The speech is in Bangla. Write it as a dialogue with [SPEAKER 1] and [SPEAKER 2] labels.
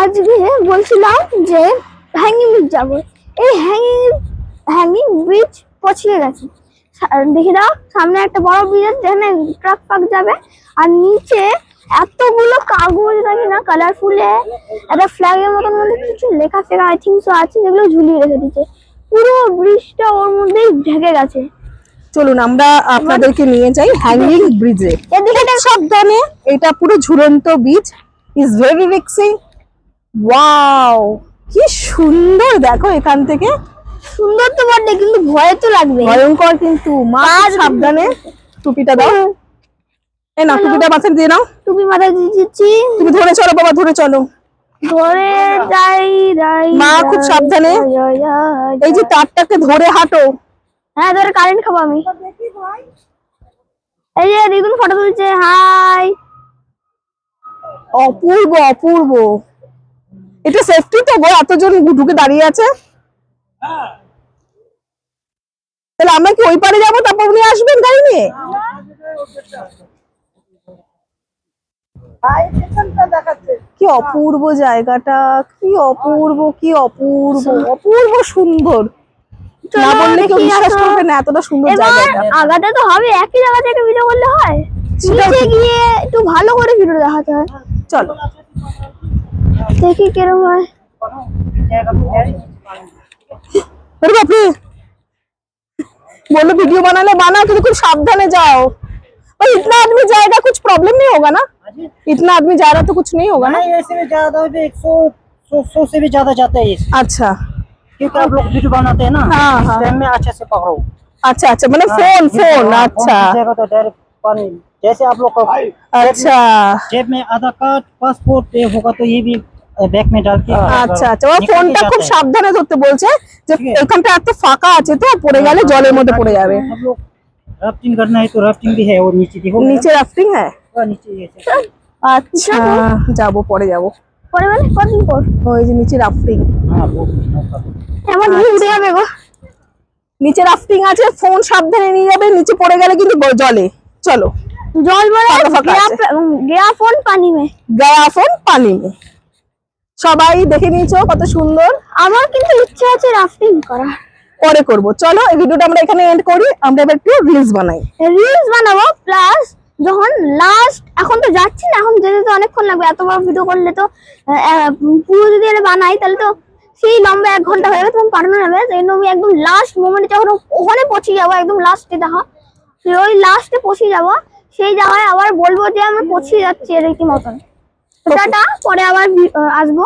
[SPEAKER 1] আজকে বলছিলাম যে হ্যাঙ্গিং ব্রিজ যাবো। এই হ্যাঙ্গিং ব্রিজ পৌঁছে গেছে। দেখি দাও সামনে একটা বড় ব্রিজ আছে যেখানে ট্রাক ফাক যাবে, আর নিচে এতগুলো কাগজ নাকি না কালারফুলে একটা ফ্ল্যাগের মতন মধ্যে কিছু লেখা ফেখা আই থিঙ্ক সো আছে, যেগুলো ঝুলিয়ে রেখে দিচ্ছে। পুরো ব্রিজটা ওর মধ্যেই ঢেকে গেছে।
[SPEAKER 2] চলুন আমরা আপনাদেরকে নিয়ে যাই হ্যাঙ্গিং ব্রিজে। এদিকে সাবধানে, এটা পুরো ঝুলন্ত ব্রিজ, ইজ ভেরি রিক্সি। ওয়াও কি সুন্দর, দেখো এখান থেকে।
[SPEAKER 1] সুন্দর তো বটে, কিন্তু ভয় তো লাগবে,
[SPEAKER 2] ভয়ঙ্কর কিন্তু। মা সাবধানে, টুপিটা দাও। এই না, টুপিটা মাথায় দিয়ে নাও।
[SPEAKER 1] টুপি মাথায় দিয়ে দিচ্ছি।
[SPEAKER 2] তুমি ধরে চলো বাবা, ধরে চলো।
[SPEAKER 1] ধরে যাই যাই
[SPEAKER 2] মা খুব সাবধানে। এই যে তারটাকে ধরে হাঁটো।
[SPEAKER 1] হ্যাঁ ধরে কারেন্ট খাবো আমি। এই যে দিদুন ফটো তুলছে, হাই।
[SPEAKER 2] অপূর্ব অপূর্ব। এটা সেফটি তো গো, এতজন ঢুকে দাঁড়িয়ে আছে। তাহলে আমরা কি ওই পারে যাবো, তারপর উনি আসবেন গাড়ি নিয়ে? কি অপূর্ব জায়গাটা, কি অপূর্ব, কি অপূর্ব, অপূর্ব সুন্দর। না বললে কেউ বিশ্বাস করবে না, এতটা সুন্দর জায়গাটা।
[SPEAKER 1] আগাতে তো হবে, একই জায়গা থেকে ভিডিও করলে হয়? নিচে গিয়ে একটু ভালো করে ভিডিও দেখাতে হয়।
[SPEAKER 2] চলো
[SPEAKER 1] দেখি কিরকম হয়।
[SPEAKER 2] अरे बाप रे, बोलो वीडियो बनाने बना तो कुछ सावधाने जाओ। और इतना आदमी जाएगा, कुछ प्रॉब्लम नहीं होगा ना? इतना आदमी जा रहा तो कुछ नहीं होगा ना?
[SPEAKER 3] ऐसे में ज्यादा 100 से भी ज्यादा जाता है ये।
[SPEAKER 2] अच्छा,
[SPEAKER 3] क्योंकि आप लोग वीडियो बनाते हैं ना,
[SPEAKER 2] हाँ,
[SPEAKER 3] इस
[SPEAKER 2] हाँ।
[SPEAKER 3] टाइम में अच्छे से पकड़ो।
[SPEAKER 2] अच्छा अच्छा, मतलब फोन फोन। अच्छा
[SPEAKER 3] तो डायरेक्ट पानी, जैसे आप लोग का
[SPEAKER 2] अच्छा
[SPEAKER 3] जेब में आधार कार्ड पासपोर्ट होगा तो ये भी बैग में डाल के।
[SPEAKER 2] আচ্ছা আচ্ছা, ওর ফোনটা খুব সাবধানে ধরতে বলছে, যে এখানটা এত ফাঁকা আছে তো পড়ে গেলে জলের মধ্যে পড়ে যাবে।
[SPEAKER 3] हम लोग राफ्टिंग करना है तो राफ्टिंग भी है, और नीचे देखो
[SPEAKER 2] নিচে রাফটিং হ্যাঁ।
[SPEAKER 3] नीचे ये
[SPEAKER 2] আচ্ছা যাবো, পরে যাবো।
[SPEAKER 1] পরে মানে কতদিন পর?
[SPEAKER 2] ওই যে নিচে রাফটিং,
[SPEAKER 3] हाँ वो नौका।
[SPEAKER 1] এমন উড়ে যাবে গো।
[SPEAKER 2] নিচে রাফটিং আছে, ফোন সাবধানে নিয়ে যাবে, নিচে পড়ে গেলে কিন্তু জলে। চলো
[SPEAKER 1] জল মানে
[SPEAKER 2] ফাঁকা আছে।
[SPEAKER 1] গয়া ফোন পানি মে,
[SPEAKER 2] গয়া ফোন পানি মে। সবাই দেখে নিয়েছো কত সুন্দর।
[SPEAKER 1] আমার কিন্তু ইচ্ছা আছে রাফটিং করা।
[SPEAKER 2] পরে করব, চলো এই ভিডিওটা আমরা এখানে এন্ড করি। আমরা এবার একটু রিলস বানাই।
[SPEAKER 1] রিলস বানাবো, প্লাস যখন লাস্ট, এখন তো যাচ্ছি না, এখন যেতে তো অনেকক্ষণ লাগবে। এত বড় ভিডিও করলে তো পুরো যদি এটা বানাই তাহলে তো সেই লম্বা 1 ঘন্টা হয়ে যাবে, তখন পাঠানো যাবে। সেই জন্য আমি একদম লাস্ট মোমেন্টে যখন ওখানে পৌঁছে যাবো, একদম লাস্টে দেখো, ওই লাস্টে পৌঁছে যাবো, সেই জায়গায় আবার বলবো যে আমরা পৌঁছে যাচ্ছি এর মতন। টাটা, পরে আবার আসবো।